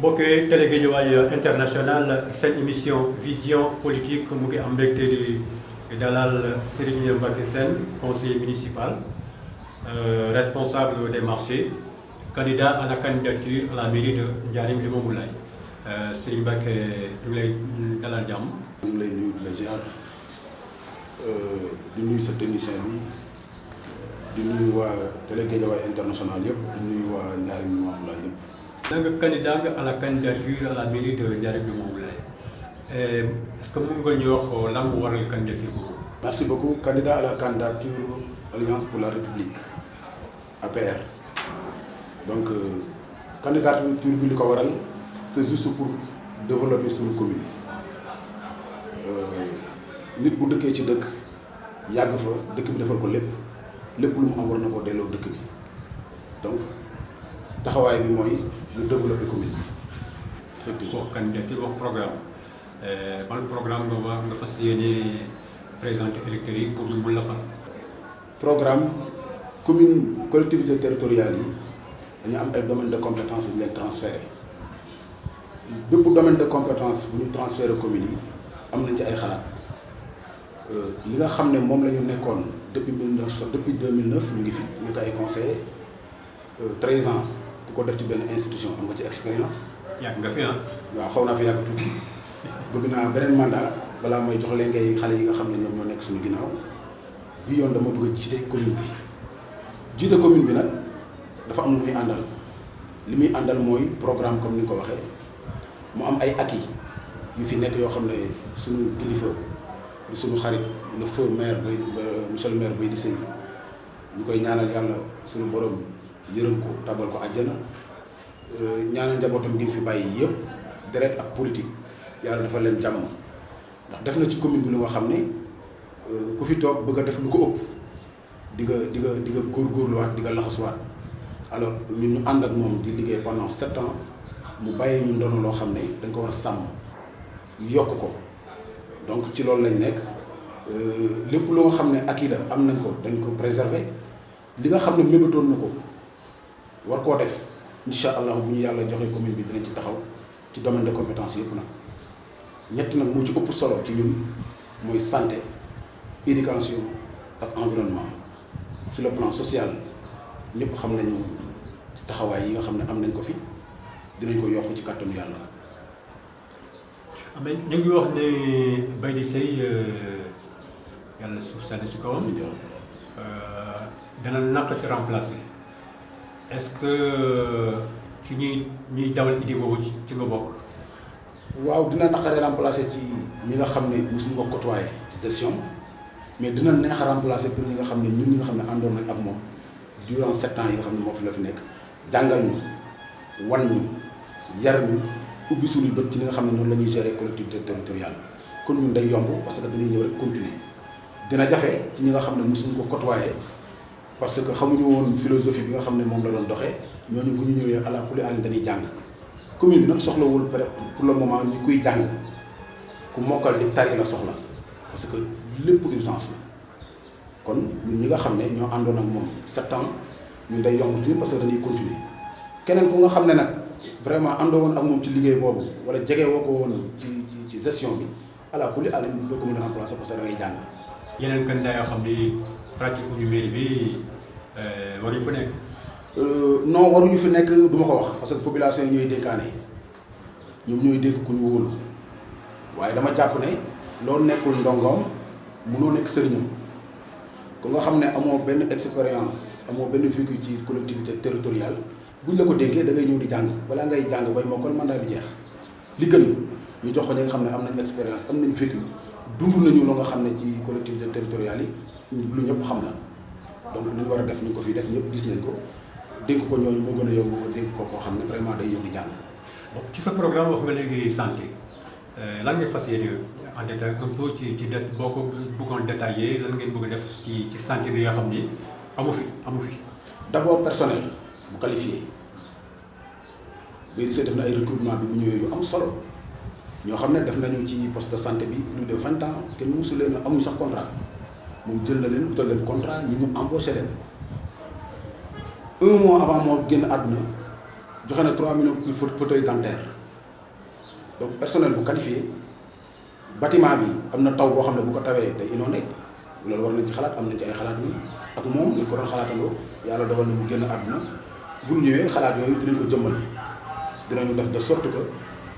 mbokki Télé Guédiawaye International seen émission vision politique mu ngi am mbégte di dalal Serigne Mbacké Sène conseiller municipal responsable des marchés candidat à la candidature à la mairie de Ndiarème Limamoulaye Serigne Mbacké ñu ngi lay dalal jàmm. ñu ngi lay nuyu di la ziar di nuyu sa technicien bi di nuyu waa Télé Guédiawaye International yëpp di nuyu waa Ndiarème Limamoulaye yëpp. da nga candidat à la candidature à la mairie de Ndiarème Limamoulaye est-ce que mën nga ñu wax lan moo waral candidature boobu. Merci beaucoup. Candidat à la candidature Alliance pour la République APR donc candidature bi li ko waral c'est juste pour développer suñu commune nit bu dëkkee ci dëkk yàgg fa dëkk bi defal ko lépp lu mu am war na koo delloo dëkk bi donc taxawaay bi mooy lu développer commune bi. effectivement wax candidature wax programme ban programme nga fas yéene présenter électeurs yi pour ñu mun la fal. programme commune collectivité territoriale yi dañu am ay domaine de compétence yu leen transféré bépp domaine de compétence bu ñu transféré commune yi am nañ ci ay xalaat li nga xam ne moom la ñu nekkoon depuis 2009 ñu ngi fi ñu ko ay conseillers 13 ans ku ko def ci benn institution am nga ci expérience. yàgg nga fi ah. waaw xaw naa fi yàgg tuuti bëgg naa beneen mandat balaa may jox leen ngay xale yi nga xam ne ñoom ñoo nekk suñu ginnaaw bi yoon dama bëgg a jiite commune bi jiite commune bi nag dafa am lu muy àndal li muy àndal mooy programme comme ni nga ko waxee mu am ay acquis yu fi nekk yoo xam ne suñu kilifa du suñu xarit le feu maire bay monsieur le maire bay di sëy ñu koy ñaanal yàlla suñu borom yërëm ko tabal ko àjjana ñaanal njabootam gi fi bàyyi yëpp deret ak politique yàlla dafa leen jàmm ndax def na ci commune bi lu nga xam ne ku fi toog bëgg a def lu ko ëpp di nga góorgóorluwaat di nga laxasuwaat alors ñun ñu ànd ak moom di liggéey pendant 7 ans mu bàyyi ñu ndono loo xam ne dañ ko war a sàmm yokk ko donc ci loolu lañ nekk lépp loo xam ne acquis la am nañ ko dañ ko préserver li nga xam ne mébatoon na ko war koo def incha allah bu ñu yàlla joxe commune bi dinañ ci taxaw ci domaine de compétence yëpp nag ñett nag moo ci ëpp solo ci ñun mooy santé éducation ak environnement sur le plan social ñëpp xam nañu taxawaay yi nga xam ne am nañ ko fi dinañ ko yokk ci kàttanu yàlla. mais ñu ngi wax ne bay di sëy yàlla suuf sedd ci kawam dana naqati remplacer est-ce que ci ñuy dawal idée boobu ci nga bokk. waaw dina naqaree remplacer ci ñi nga xam ne mosuñu ko côtoyer ci gestion mais dina neex a remplacer pour ñi nga xam ne ñun ñi nga xam ne àndoon nañ ak moom durant 7 ans yi nga xam ne moo fi la fi nekk jàngal ñu wan ñu yar ñu ubbi suñu bët ci li nga xam ne noonu la ñuy gérer collectivité territoriale kon ñun day yomb parce que dañuy ñëw rek continuer dina jafe ci ñi nga xam ne mosuñu ko côtoyer parce que xamuñu woon philosophie bi nga xam ne moom la doon doxee ñooñu bu ñu ñëwee à la kulli àll dañuy jàng commune bi nag soxlawul pour le moment ñi kuy jàng ku mokkal di tari la soxla parce que lépp urgence la kon ñun ñi nga xam ne ñoo àndoon ak moom 7 ans ñun day yomb ci parce que dañuy continuer keneen ku nga xam ne nag vraiment àndoo woon ak moom ci liggéey boobu wala jege woo ko woon ci gestion bi à la kulli àll doo ko mën a remplacer parce que da ngay jàng. yeneen candidat yoo xam ni pratique bu ñu mairie bi waruñu fa nekk. non waruñu fi nekk du ma ko wax parce que population yi ñooy dénkaane ñoom ñooy dénk ku ñu wóolu waaye dama jàpp ne loolu nekkul ndongoom mënoo nekk sëriñam ku nga xam ne amoo benn expérience amoo benn vécu ci collectivité territoriale buñ la ko dénkee da ngay ñëw di jàng balaa ngay jàng bay mokkal mandat bi jeex li gën ñu jox ko ñi nga xam ne am nañ expérience am nañ vécu dund nañu loo nga xam ne ci collectivité territoriale yi lu ñëpp xam la donc li ñu war a def ñu ko fi def ñëpp gis nañ ko. dénk ko ñooñu moo gën a yomb ko dénk ko koo xam ne vraiment day ñëw di jàng. ci sa programme wax nga léegi santé lan ngay fas yéene en détail un peu ci boo ko bëggoon détaillé lan ngeen bëgg a def ci santé bi nga xam ni amu fi. d'abord personnel bu qualifié bay di def na ay recrutement bi mu ñëwee yu am solo ñoo xam ne def nañu ci poste de santé bi plus de 20 ans kenn mosu leen amuñu sax contrat moom jël na leen utal leen contrat ñi mu embauché leen. 1 mois avant moo génn àdduna joxe na 3 millions pour fauteuil dentaire donc personnel bu qualifié bâtiment bi am na taw boo xam ne bu ko tawee day inondé loolu war nañ ci xalaat am nañ ci ay xalaat ñun ak moom ñu ko doon xalaatandoo yàlla dogal na mu génn àdduna bu ñu ñëwee xalaat yooyu dinañ ko jëmmal dinañu def de sorte que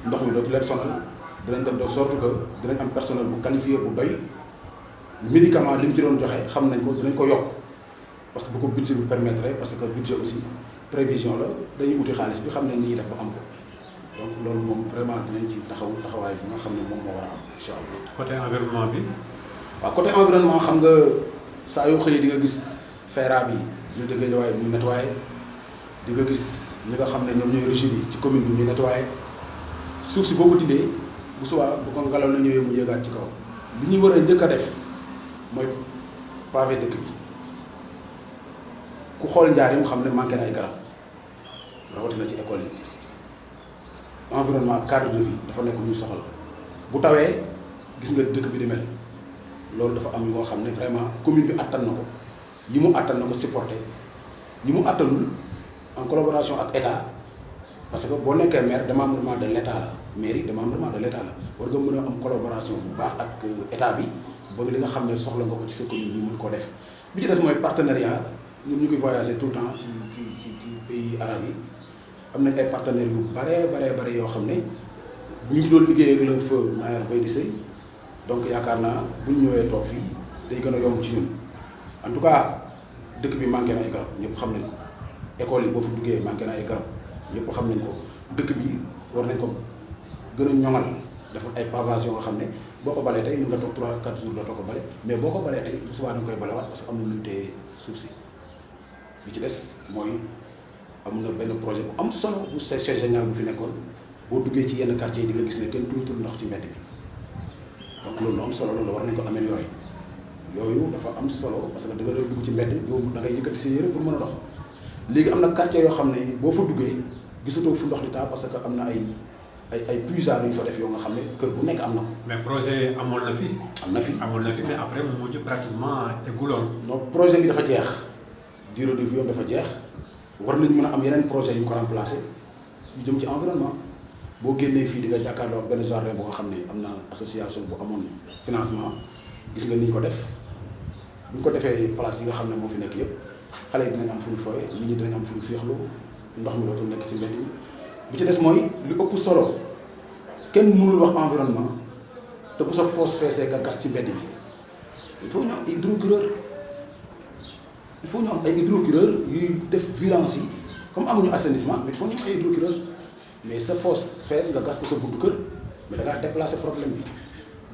ndox mi dootu leen sonal dinañ def de sorte que dinañ am personnel bu qualifié bu doy médicament li mu ci doon joxe xam nañ ko dinañ ko yokk parce que bu ko budget bi permettre parce que budget aussi prévision la dañuy uti xaalis bi xam ne ni ñuy def ba am ko donc loolu moom vraiment dinañ ci taxawaay bi nga xam ne moom moo war a am incha allah. côté environnement bi. waaw côté environnement xam nga saa yoo xëyee di nga gis FERA bi ville de Guédiawaye ñuy nettoyé di nga gis ñi nga xam ne ñoom ñooy régie bi ci commune bi ñuy nettoyé suuf si boo ko dindee bu subaa bu ko ngelaw la ñëwee mu yëgaat ci kaw li ñuy war a njëkk a def mooy pavé dëkk bi ku xool Njaaréem xam ne manqué na ay garab rawatina ci école yi environnement cadre de vie dafa nekk lu ñu soxla bu tawee gis nga dëkk bi di mel loolu dafa am yoo xam ne vraiment commune bi attan na ko yi mu attan na ko supporté yi mu attanul en collaboration ak état parce que boo nekkee maire démembrement de l' état la mairie démembrement de l' état la war nga mën a am collaboration bu baax ak état bi ba li nga xam ne soxla nga ko ci sa commune ñu mën koo def bi ci des mooy partenariat ñun ñu ngi voyager tout le temps ci pays arabes yi am nañ ay partenaires yu bare yoo xam ne ñu ngi doon liggéey ak le feu maire Baydi Seye donc yaakaar naa bu ñu ñëwee toog fii day gën a yomb ci ñun en tout cas dëkk bi manqué na ay garab ñëpp xam nañ ko école yi boo fa duggee manqué na ay garab ñëpp xam nañ ko dëkk bi war nañ ko gën a ñoŋal dafa ay pavage yoo nga xam ne boo ko balee tey mën nga toog 3-4 jours dootoo ko bale mais boo ko balee tey bu subaa da nga koy balewaat parce que am na luy téye suuf si li ci des mooy am na benn projet bu am solo bu c'est génial bu fi nekkoon boo duggee ci yenn quartier yi di nga gis ne kenn tuutul ndox ci mbedd mi donc loolu am solo loolu war nañ ko améliorer yooyu dafa am solo parce que da nga doon dugg ci mbedd boobu da ngay yëkkati sa yére pour mën a dox léegi am na quartier yoo xam ne boo fa duggee gisatoo fu ndox di taa parce que am na ay puisards yu ñu fa def yoo nga xam ne kër bu nekk am na ko. mais projet amoon na fi. am na fi mais après mu mujj pratiquement egguloon. non projet bi dafa jeex durée de vie dafa jeex war nañ mën a am yeneen projet yu ko remplacer yu jëm ci environnement boo génnee fii di nga jàkkaarloo benn jardin boo nga xam ne am na association bu amoon financement gis nga ni ñu ko def bu ñu ko defee place yi nga xam ne moo fi nekk yëpp xale yi dinañ am fu ñu fooyee nit ñi dinañ am fu ñu féexlu ndox mi dootul nekk ci mbedd mi bi ci des mooy lu ëpp solo kenn mënul wax environnement te bu sa foos feesee nga gas ci mbedd mi il faut ñu am ay hydrocureur il faut ñu am ay hydrocureur yuy def violence yi comme amuñu assainissement mais il faut ñu am ay hydrocureur mais sa foos fees nga gas ko sa buntu kër mais da ngaa déplacer problème bi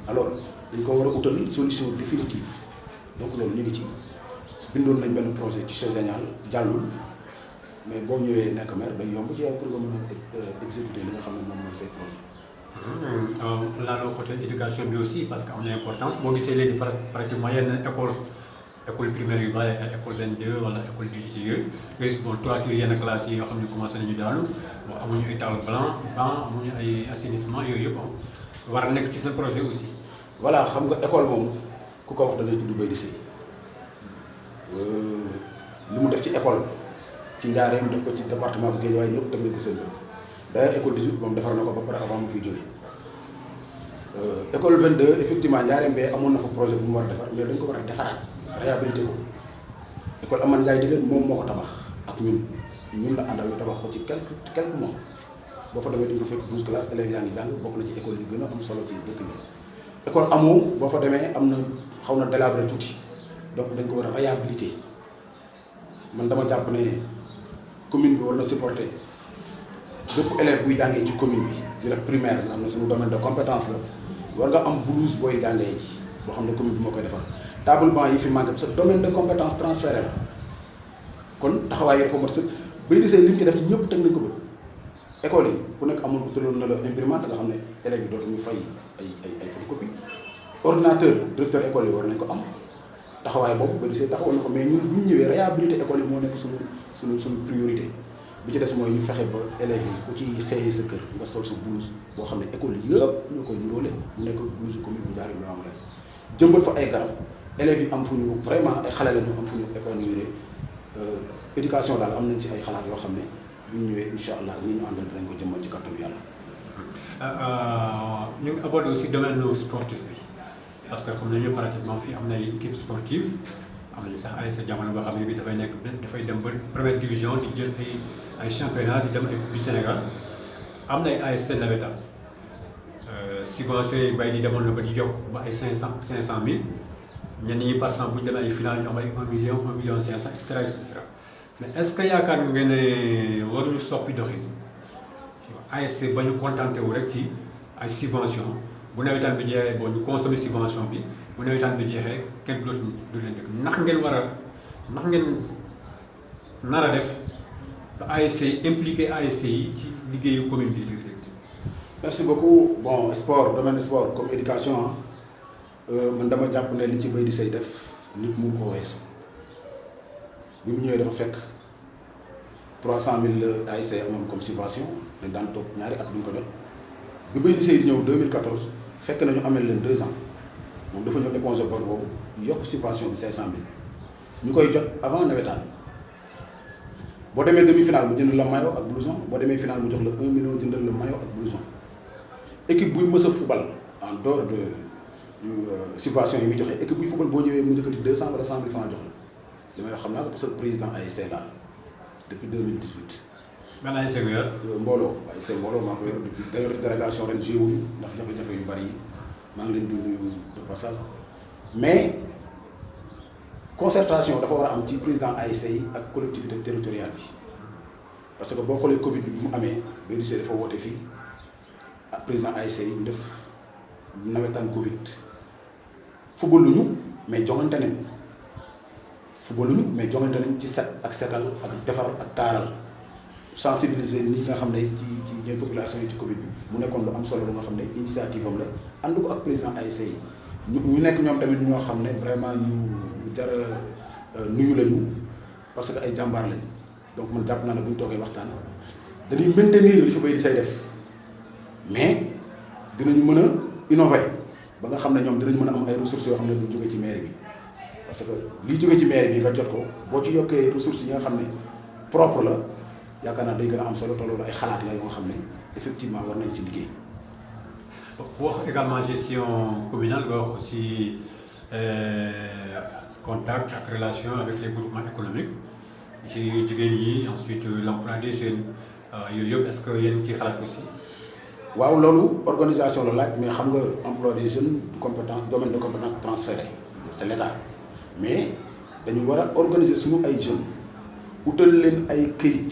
alors dañ ko war a utal solution définitive donc loolu ñu ngi ci bindoon nañ benn projet ci c'est génial jàllul mais boo ñëwee nekk maire day yomb ci yow pour nga mën a exécuter li nga xam ne moom mooy say projet. laalo côté éducation bi aussi parce que am na importance boo gisee léegi pratiquement yenn école primaire yu bari ay école 22 wala école 18 yooyu nga gis bon toiture yenn classes yi yoo xam ne commencé nañu daanu bon amuñu ay table blanc amuñu ay assainissement yooyu yëpp war a nekk ci sa projet aussi. voilà xam nga école moom ku ko wax da ngay tudd Baydi Seye li mu def ci école ci Njaaréem def ko ci département bu Guédiawaye ñëpp teg nañ ko seen bopp d'ailleurs école 18 moom defar na ko ba pare avant mu fiy jógee école 22 effectivement Njaaréem bee amoon na fa projet bu mu war a defar mais dañ ko war a defaraat réhabilité ko école Amane Ndiaye Digène moom moo ko tabax ak ñun la àndal ñu tabax ko ci quelques mois boo fa demee di nga fekk 12 classes élèves yaa ngi jàng bokk na ci école yu gën a am solo ci dëkk bi école amoo boo fa demee am na xaw na délabré tuuti donc dañ ko war a réhabilité man dama jàpp ne commune bi war na supporter bépp élève buy jàngee ci commune bi di def primaire nga xam ne suñu domaine de compétence la war nga am blouse booy jàngee ji boo xam ne commune bi moo koy defar table banc yi fi manqué sa domaine de compétence transféré la kon taxawaay yi dafa mat sëkk Baydi Seye li mu ci def ñëpp teg nañ ko bët école yi ku nekk amul utaloon na la imprimante nga xam ne élèves yi dootuñu fay ay photocopie ordinateur directeur école yi war nañ ko am taxawaay boobu Baydi Seye taxawoon na ko mais ñun bu ñu ñëwee réhabilité école yi moo nekk suñu priorité bi ci des mooy ñu fexe ba élèves yi ku ci xëyee sa kër nga sol sa blouse boo xam ne école yëpp ñoo koy niróole mu nekk blouse commune bu Ndiarème Limamoulaye jëmbal fa ay garab élèves yi am fu ñu vraiment ay xale la ñu am fu ñu épanouir éducation daal am nañ ci ay xalaat yoo xam ne bu ñu ñëwee incha allah ñi ñu àndal dinañ ko jëmmal ci kattanu yàlla. ñu ngi abordé aussi domaine sportif bi parce que xam nañu pratiquement fii am na ay équipe sportive am nañu sax ay sa jamono boo xam ne bi dafay dem ba première division di jël ay championnat di dem ay coupe du Sénégal am na ay ASC navétane subvention yi bay di demoon na ba di yokk ba ay 500 000 ñenn ñi par exemple bu ñu demee ay final ñu am ay 1 million 1 million 500 et cetera et cetera mais est-ce que yaakaar ngeen ne waruñu soppi doxin ASC ba ñu contenté wu rek ci ay subvention bu nawetaan bi jeexee boo ñu consommer subvention bi bu nawetaan bi jeexee kenn du leen dégg ndax ngeen war a ndax ngeen nar a def ba ASC impliqué ASC yi ci liggéeyu commune bi. merci beaucoup bon sport domaine sport comme éducation man dama jàpp ne li ci Baydi Seye def nit mun koo weesu bi mu ñëwee dafa fekk 300 000 ASC amoon comme subvention dañ daan toog ñaari at duñ ko jot bi Baydi Seye di ñëw 2014 fekk nañu amel leen 2 ans moom dafa ñëw éponger bor boobu yokk subvention bi 500 000 ñu koy jot avant nawetaan boo demee demi-finale mu jënd la maillot ak blouson boo demee finale mu jox la 1 million jëndal la maillot ak blouson équipe buy mës a football en dehors de subvention yi muy joxe équipe buy football boo ñëwee mu njëkkati 200 wala 100 000 francs jox la li may wax xam naa ko parce que président ASC la depuis 2018. man ASC gu yor. Mbooloo ASC Mbooloo maa ko yor depuis dañoo def délégation ren joué wuñu ndax jafe-jafe yu bari yi maa ngi leen di nuyu de passage mais concertation dafa war a am ci président ASC yi ak collectivité territoriale bi parce que boo xoolee Covid bi mu amee Baydi Seye dafa woote fii ak président ASC yi ñu def nawetaan Covid football luñu mais joŋante nañ ci set ak setal ak defar ak taaral sensibiliser ñi nga xam ne ci ñooy population yi ci Covid bi mu nekkoon lu am solo lu nga xam ne initiative am la ànd ko ak président ASC yi ñu nekk ñoom tamit ñoo xam ne vraiment ñu jar a nuyu lañu parce que ay jàmbaar lañu donc man jàpp naa ne bu ñu toogee waxtaan dañuy maintenir li fi Baydi Seye def mais dinañu mën a innover ba nga xam ne ñoom dinañ mën a am ay ressources yoo xam ne du jóge ci mairie bi parce que liy jóge ci mairie bi nga jot ko boo ci yokkee ressources yi nga xam ne propre la yaakaar naa day gën a am solo te loolu ay xalaat la yoo xam ne effectivement war nañ ci liggéey. ku wax également gestion communale nga wax aussi contact ak relation avec les groupements économiques ci jigéen yi ensuite l'emploi des jeunes yooyu yëpp est-ce que yéen ci xalaat aussi. waaw loolu organisation la laaj mais xam nga emploi des jeunes compétence domaine de compétence transféré c'est l'État mais dañu war a organiser suñu ay jeunes utal leen ay këyit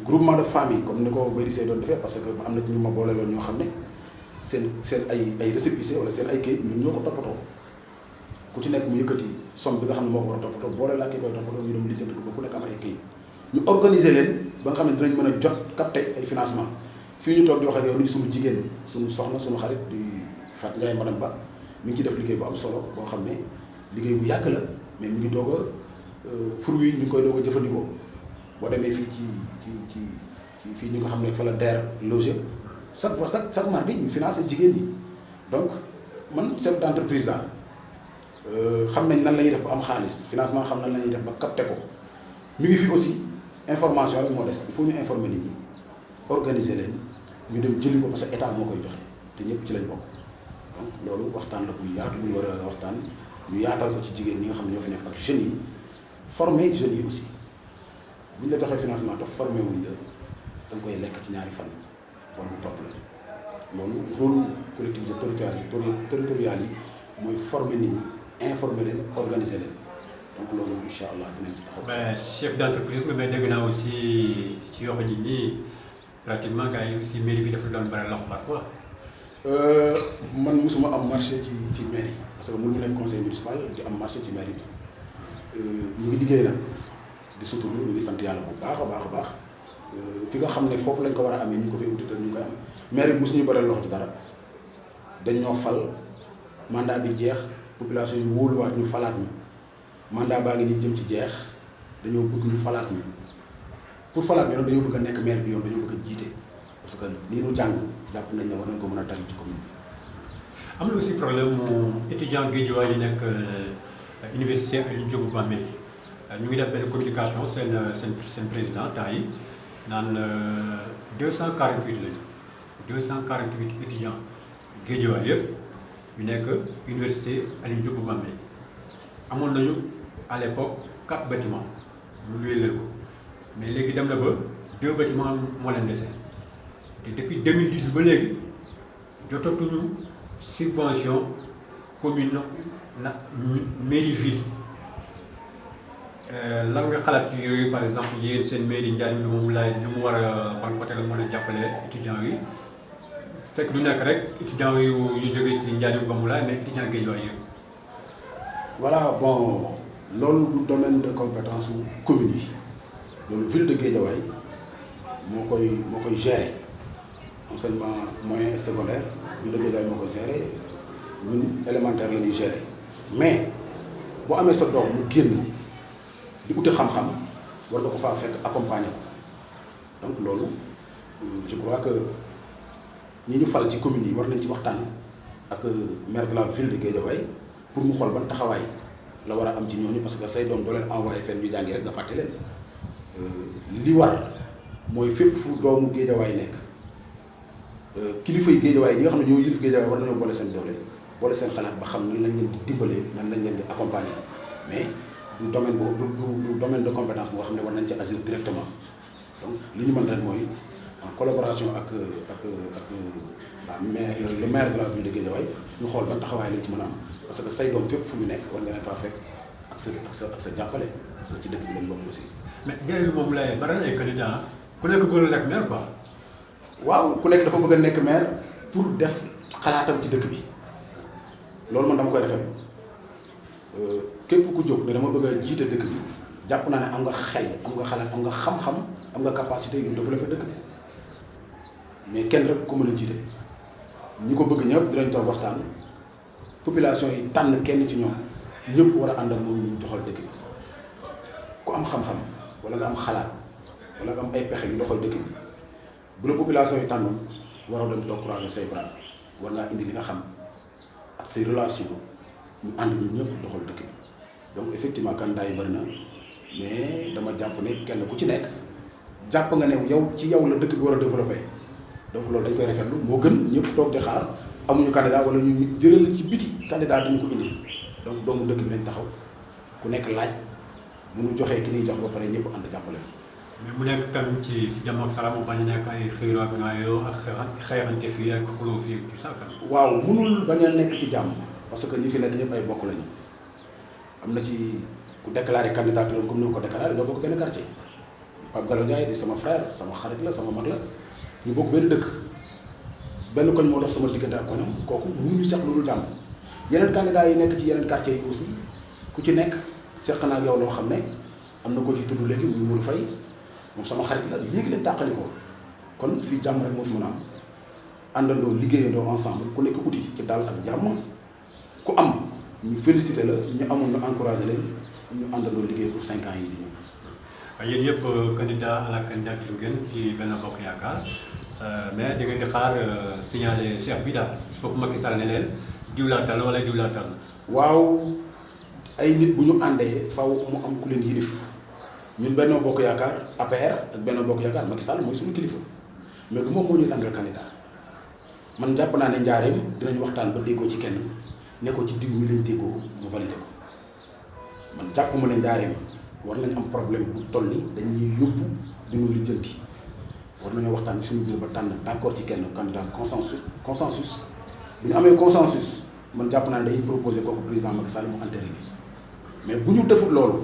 groupement de famille comme ni ko Baydi Seye doon defee parce que am na ci ñu ma boole loon ñoo xam ne seen ay récépissé wala seen ay këyit ñun ñoo ko toppatoo ku ci nekk mu yëkkati somme bi nga xam ne moo ko war a toppatoo boole laa ki koy toppatoo ñu dem lijjanti ko ba ku nekk am ay këyit ñu organiser leen ba nga xam ne dinañ mën a jot capter ay financement fii ñu toog di wax ak yow ni suñu jigéen suñu soxna suñu xarit di Fat Ndiaye madame Ba mi ngi ci def liggéey bu am solo boo xam ne liggéey bu yàgg la mais mi ngi doog a fruit yi ñu ngi koy doog a jëfandikoo boo demee fii ci fii ñu nga xam ne fa la DER logé chaque mardi ñu financé jigéen ñi donc man chef d'entreprise daal xam nañ nan la ñuy def ba am xaalis financement xam nañ la ñuy def ba capté ko mi ngi fi aussi information rek moo des il faut ñu informer nit ñi organiser leen ñu dem jëli ko parce que état moo koy joxe te ñëpp ci lañ bokk donc loolu waxtaan la bu yaatu bu ñu war a waxtaan ñu yaatal ko ci jigéen ñi nga xam ne ñoo fi nekk ak jeunes yi former jeunes yi aussi bu ñu la joxee financement te formé wuñ la da nga koy lekk ci ñaari fan wala mu topp la loolu rôle collectivité territoriale yi mooy former nit ñi informer leen organiser leen donc loolu incha allah dinañ ci taxaw. mais chef d'entreprise mais dégg naa aussi ci yoo xam ni pratiquement gars yi aussi mairie bi dafa doon bëri loxo parfois. man mosuma am marché ci mairie parce que mënu mu nekk conseil municipal di am marché ci mairie bi ñu ngi liggéey nag di suturlu ñu ngi sant yàlla bu baax a baax fi nga xam ne foofu lañ ko war a amee ñu ngi ko fay uti te ñu ngi koy am mairie bi mosuñu bëri loxo ci dara dañ ñoo fal mandat bi jeex population yi wóoluwaat ñu falaat ñu mandat baa ngi ni jëm ci jeex dañoo bëgg ñu falaat ñu pour falaat ñu nag dañoo bëgg a nekk maire bi yoon dañoo bëgg a jiite parce que lii ñu jàng jàpp nañ ne war nañ ko mën a tari ci commune bi. am na aussi problème mu étudiant Guédiawaye yi nekk université Alioune Diop Bambey ñu ngi def benn communication seen président temps yi naan 248 lañu 248 étudiants Guédiawaye yëpp yu nekk université Alioune Diop bu Bambey amoon nañu à l'époque 4 bâtiments ñu luye leen ko mais léegi dem na ba 2 bâtiments moo leen dese te depuis 2018 ba léegi jotatuñu subvention commune na mairie ville lan nga xalaat ci yooyu par exemple yéen seen mairie Ndiarème Limamoulaye ñu mu war a ban côté la mën a jàppale étudiants yi fekk du nekk rek étudiants yu jógee ci Ndiarème Limamoulaye mais étudiants Guédiawaye yëpp. voilà bon loolu du domaine de compétence su commune yi loolu ville de Guédiawaye moo koy gérer enseignement moyen et secondaire ville de Guédiawaye moo koy gérer ñun élémentaire la ñuy gérer mais boo amee sa doom mu génn di uti xam-xam war nga ko faa fekk accompagner ko donc loolu je crois que ñi ñu fal ci communes yi war nañ ci waxtaan ak maire de la ville de Guédiawaye pour mu xool ban taxawaay la war a am ci ñooñu parce que say doom doo leen envoyé fenn ñu jàngi rek nga fàtte leen li war mooy fépp fu doomu Guédiawaye nekk kilifa yi Guédiawaye yi nga xam ne ñoo yilif Guédiawaye war nañoo boole seen doole boole seen xalaat ba xam nan lañ leen di dimbalee nan lañ leen di accompagner mais du domaine du domaine de compétence bu nga xam ne war nañ ci agir directement donc li ñu mën rek mooy en collaboration ak la maire le maire de la ville de Guédiawaye ñu xool ban taxawaay lañ ci mën a am parce que say doom fépp fu mu nekk war nga leen faa fekk ak sa jàppale parce que ci dëkk bi lañ bokk aussi. mais Ndiarème Limamoulaye bari na ay candidats ku nekk bëgg nekk maire quoi. waaw ku nekk dafa bëgg a nekk maire pour def xalaatam ci dëkk bi loolu man dama koy rafetlu képp ku jóg ne dama bëgg a jiite dëkk bi jàpp naa ne am nga xel am nga xalaat am nga xam-xam am nga capacité yu développer dëkk bi mais kenn rek ku mën a jiite ñi ko bëgg ñëpp dinañ toog waxtaan population yi tànn kenn ci ñoom ñëpp war a ànd ak moom ñu doxal dëkk bi ku am xam-xam wala nga am xalaat wala nga am ay pexe yu doxal dëkk bi bu la population yi tànnoon waroo dem toog croiser say bras war ngaa indi li nga xam ak say relation ñu ànd ñun ñëpp doxal dëkk bi donc effectivement candidat yi bëri na mais dama jàpp ne kenn ku ci nekk jàpp nga ne yow ci yow la dëkk bi war a développé donc loolu dañ koy rafetlu moo gën ñëpp toog di xaar amuñu candidat wala ñu jëral ci biti candidat dañu ko indi donc doomu dëkk bi nañ taxaw ku nekk laaj bu ñu joxee ki ñuy jox ba pare ñëpp ànd jàppale. mais mu nekk tam ci jàmm ak salaam mu bañ a nekk ay xiiroo ak ngaayoo ak xeexante fii ak xuloo fii tout ça kan. waaw mënul bañ a nekk ci jàmm parce que ñi fi nekk ñëpp ay bokk lañu am na ci ku déclaré candidature comme ni ko déclaré ñoo bokk benn quartier Pape Gallo Ndiaye di sama frère sama xarit la sama mag la ñu bokk benn dëkk benn koñ moo dox sama diggante ak koñam kooku mënuñu seq lu dul jàmm yeneen candidat yi nekk ci yeneen quartier yi aussi ku ci nekk seq naa ak yow loo xam ne am na ko ci tudd léegi muy Modou Faye moom sama xarit la léegi leen tàqali ko kon fii jàmm rek moo fi mën a am àndandoo liggéeyandoo ensemble ku nekk uti ci daal ak jàmm ku am ñu félicité la ñu amoon ñu encouragé leen ñu àndandoo liggéey pour 5 ans yi di ñëw. yéen yëpp candidat à la candidature ngeen ci Benno Bokk Yaakaar mais da ngeen di xaar signaler chef bi daal il faut que Macky Sall ne leen diw laa tànn wala diw laa tànn. waaw ay nit bu ñu àndee faw mu am ku leen yilif ñun Benno Bokk Yaakaar APR ak Benno Bokk Yaakaar Macky Sall mooy suñu kilifa mais du moom moo ñuy tànnal candidat man jàpp naa ne Njaareem dinañ waxtaan ba déggoo ci kenn ne ko ci diw mi lañ déggoo mu validé ko man jàppuma ne Njaareem war nañ am problème bu toll ni dañuy yóbbu duñu lijjanti war nañoo waxtaan ci suñu biir ba tànn d'accord ci kenn candidat consensus bu ñu amee consensus man jàpp naa ne dañuy proposer kooku président Macky Sall mu entériné mais bu ñu defut loolu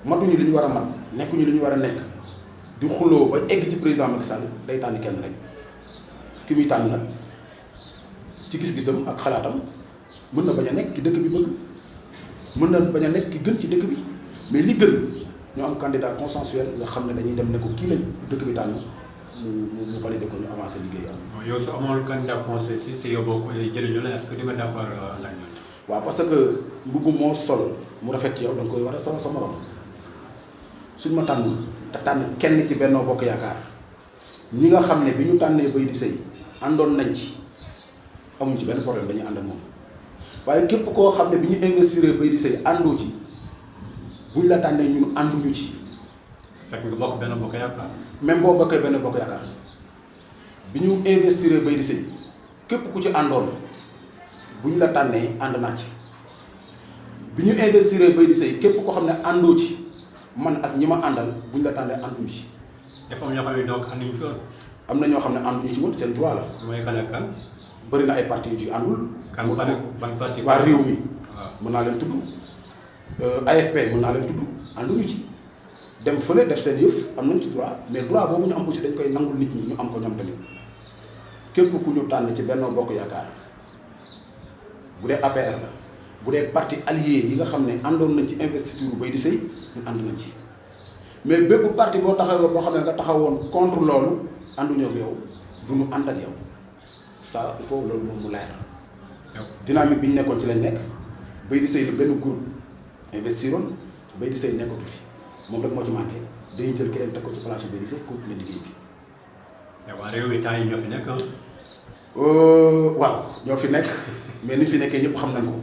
matuñu li ñu war a mat nekkuñu li ñu war a nekk di xuloo ba egg ci président Macky Sall day tànn kenn rek ki muy tànn nag ci gis-gisam ak xalaatam mën na bañ a nekk ki dëkk bi bëgg mën na bañ a nekk ki gën ci dëkk bi mais li gën ñu am candidat consensuel nga xam ne dañuy dem ne ko kii lañ dëkk bi tànn mu validé ko ñu avancé liggéey am. yow su amoon candidat conseil si yow boo ko jëlee est-ce que di nga d'accord ak ñoom. waaw parce que mbubb moo sol mu rafet ci yow da nga koy war a sol sa morom suñ ma tànnul te tànn kenn ci Benno Bokk Yaakaar ñi nga xam ne bi ñu tànnee bay di sëy àndoon nañ ci amuñ ci benn problème dañuy ànd ak moom waaye képp koo xam ne bi ñu investir bay di sëy àndoo ci buñ la tànnee ñun ànduñu ci. fekk nga bokk Benno Bokk Yaakaar. même boo bokkee Benno Bokk Yaakaar bi ñu investir Baydi Seye képp ku ci àndoon bu ñu la tànnee ànd naa ci bi ñu investir Baydi Seye képp ko xam ne àndoo ci man ak ñi ma àndal bu ñu la tànnee ànduñu ci. dafa am ñoo xam ne donc ànduñu ci woon. am na ñoo xam ne ànduñu ci woon seen droit la. mooy kan ak kan. bëri na ay parti yu ci àndul. kan ban parti. waa réew mi. waaw mën naa leen tudd AFP mën naa leen tudd ànduñu ci dem fële def seen yëf am nañ ci droit mais droit boobu ñu am aussi dañ koy nangul nit ñi ñu am ko ñoom tamit képp ku ñu tànn ci Benno Bokk Yaakaar bu dee APR la bu dee parti allié yi nga xam ne àndoon nañ ci investiture Baydi Seye ñu ànd nañ ci mais bépp parti boo taxawoo boo xam ne nga taxawoon contre loolu ànduñoo ak yow du ñu ànd ak yow ça il faut loolu moom mu leer. dynamique bi ñu nekkoon ci lañ nekk Baydi Seye la benn groupe investiroon Baydi Seye nekkatu fi moom rek moo ci manqué dañuy jël keneen teg ko ci place Baydi Seye continuer liggéey bi. waaw réew mi temps yi ñoo fi nekk waaw ñoo fi nekk mais ni fi nekkee ñëpp xam nañ ko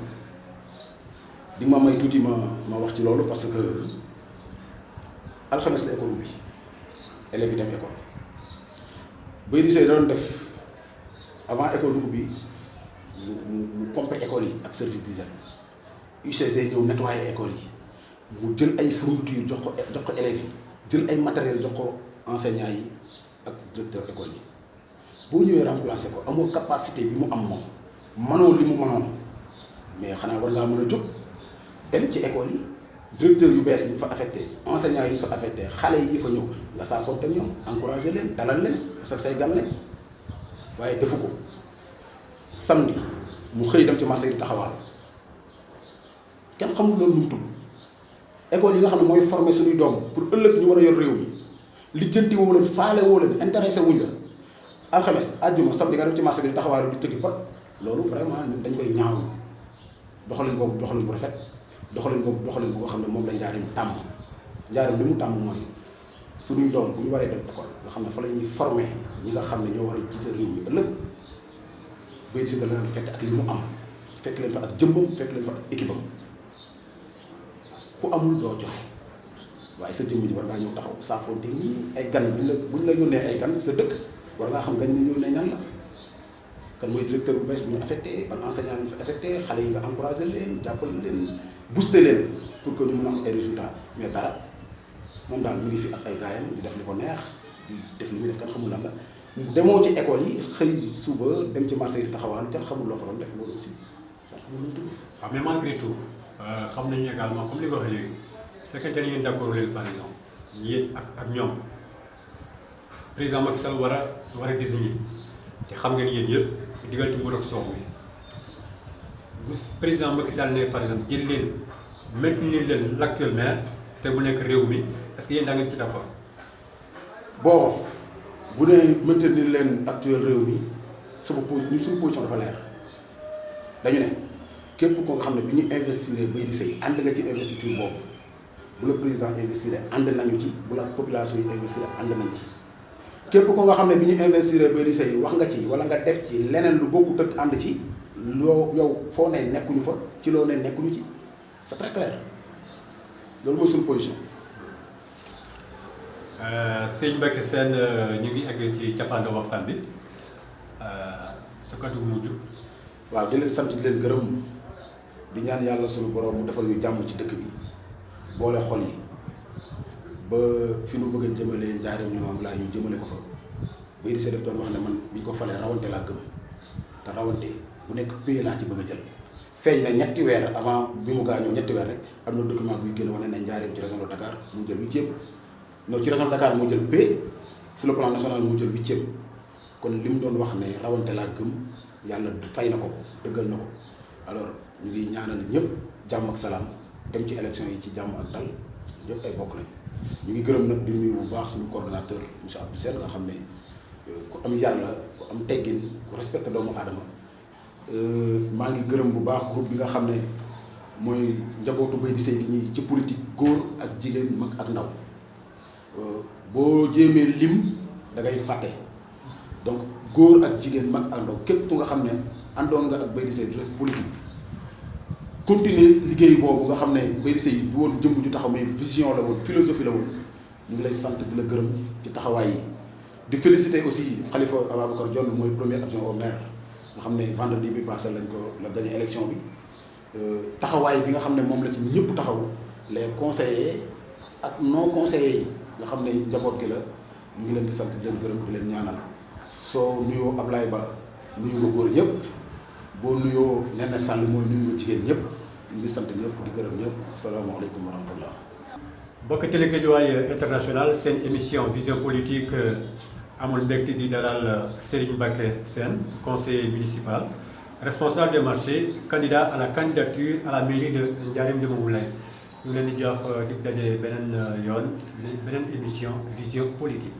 di ma may tuuti ma wax ci loolu parce que alxames la école ubbi élèves yi dem école Baydi Seye da doon def avant école du ubbi mu pompe école yi ak service d'hygiène UCG ñëw nettoyer école yi mu jël ay fourniture jox ko élèves yi jël ay matériel jox ko enseignants yi ak directeur école yi boo ñëwee remplacer ko amoo capacité bi mu am moom mënoo li mu mënoon mais xanaa war ngaa mën a jóg dem ci école yi directeur yu bees yi ñu fa affecté enseignants yi ñu fa affecté xale yi fa ñëw nga saafoonte ak ñoom encouragé leen dalal leen parce que say gan lañ waaye defu ko samedi mu xëy dem ci marché yi taxawaal kenn xamul loolu lu mu tudd école yi nga xam ne mooy former suñuy doom pour ëllëg ñu war a yor réew mi lijjanti woo leen faale woo leen intéressé wuñ la alxames àjjuma samedi nga dem ci marché bi di taxawaalu di tëggi pot loolu vraiment ñun dañ koy ñaaw doxalin boobu doxalin bu rafet doxalin boobu doxalin bu nga xam ne moom la njaarim tàmm njaarim li mu tàmm mooy suñuy doom bu ñu waree dem école nga xam ne fa la ñuy formé ñi nga xam ne ñoo war a jiite réew mi ëllëg Baydi Seye la leen fekk ak li mu am fekk leen fa ak jëmbam fekk leen fa ak équipe am ku amul doo joxe waaye sa jëmb ji war ngaa ñëw taxaw saafoonte nii ay gan buñ la yónnee ay gan sa dëkk war ngaa xam gan ñu yónnee ñan la kan mooy directeur bu bees bu ñu affecté ban enseignant lañ fa affecté xale yi nga encouragé leen jàppale leen booster leen pour que ñu mën a am ay résultats mais dara moom daal mu ngi fi ak ay gaayam di def li ko neex di def li muy def kan xamul lan la demoo ci école yi xëy suba dem ci marché yi di taxawaalu kan xamul loo fa doon def loolu aussi kan xamul lu mu tudd. waaw mais malgré tout xam nañu également comme li nga waxee léegi fekkente ni ngeen d'accord leen par exemple yéen ak ñoom président Macky Sall war a désigner te xam ngeen yéen yëpp diggante Mbour ak Soow bi bu président Macky Sall ne par exemple jël leen maintenir leen l'actuel maire te bu nekk réew mi est-ce que yéen daa ngeen ci d'accord. bon bu dee maintenir leen actuel réew mi suñu position dafa leer dañu ne képp ko nga xam ne bi ñu investir Baydi Seye ànd nga ci investiture boobu bu la président investir ànd nañu ci bu la population yi investir ànd nañ ci képp ko nga xam ne bi ñu investir Baydi Seye wax nga ci wala nga def ci leneen lu bokkut ak ànd ci loo yow foo ne nekkuñu fa ci loo ne nekkuñu ci c'est très clair loolu mooy suñu position. sëñ Mbacké Sène ñu ngi egg ci cappaandaw waxtaan bi sa kàddu mujj. waaw di leen sant di leen gërëm di ñaan yàlla suñu borom mu defal ñu jàmm ci dëkk bi boole xol yi ba fi nu bëgg a jëmalee njaareem ñu am laa ñu jëmale ko fa Baydi Seye daf doon wax ne man bi ñu ko falee rawante laa gëm te rawante bu nekk paye laa ci bëgg a jël feeñ na ñetti weer avant bi mu gaañoo ñetti weer rek am na document buy génn wane ne njaareem ci région de Dakar mu jël 8e non ci région de Dakar mu jël paye sur le plan national mu jël 8e kon li mu doon wax ne rawante laa gëm yàlla fay na ko dëggal na ko alors ñu ngi ñaanal ñëpp jàmm ak salaam dem ci élection yi ci jàmm ak dal ñëpp ay bokk lañ ñu ngi gërëm nag di nuyu bu baax suñu coordonnateur monsieur Abdou Sène nga xam ne ku am yar la ku am teggin ku respecté doomu aadama maa ngi gërëm bu baax groupe bi nga xam ne mooy njabootu Baydi Seye gi ñuy ci politique góor ak jigéen mag ak ndaw boo jéemee lim da ngay fàtte donc góor ak jigéen mag ak ndaw képp ku nga xam ne àndoon nga ak Baydi Seye di def politique continuer liggéey boobu nga xam ne Baydi Seye du woon jëmb ju taxaw mais vision la woon philosophie la woon ñu ngi lay sant di la gërëm ci taxawaay yi di féliciter aussi Khalifa Ababacar Dione mooy premier adjoint au maire nga xam ne vendredi bi passé lañ ko la gagné élection bi taxawaay bi nga xam ne moom la ci ñëpp taxaw les conseillers ak non conseillers yi nga xam ne njaboot gi la ñu ngi leen di sant di leen gërëm di leen ñaanal soo nuyoo Ablaye Ba nuyu nga góor ñëpp boo nuyoo Néné Sall mooy nuyu nga jigéen ñëpp ñu ngi sant ñëpp di gërëm ñëpp asalaamaaleykum wa rahmatullah. bokk Télé Guédiawaye International seen émission vision politique amul mbégte di dalal Serigne Mbacké Sène conseiller municipal responsable des marchés candidat à la candidature à la mairie de Ndiarème Limamoulaye ñu leen di jox dig daje beneen yoon beneen émission vision politique.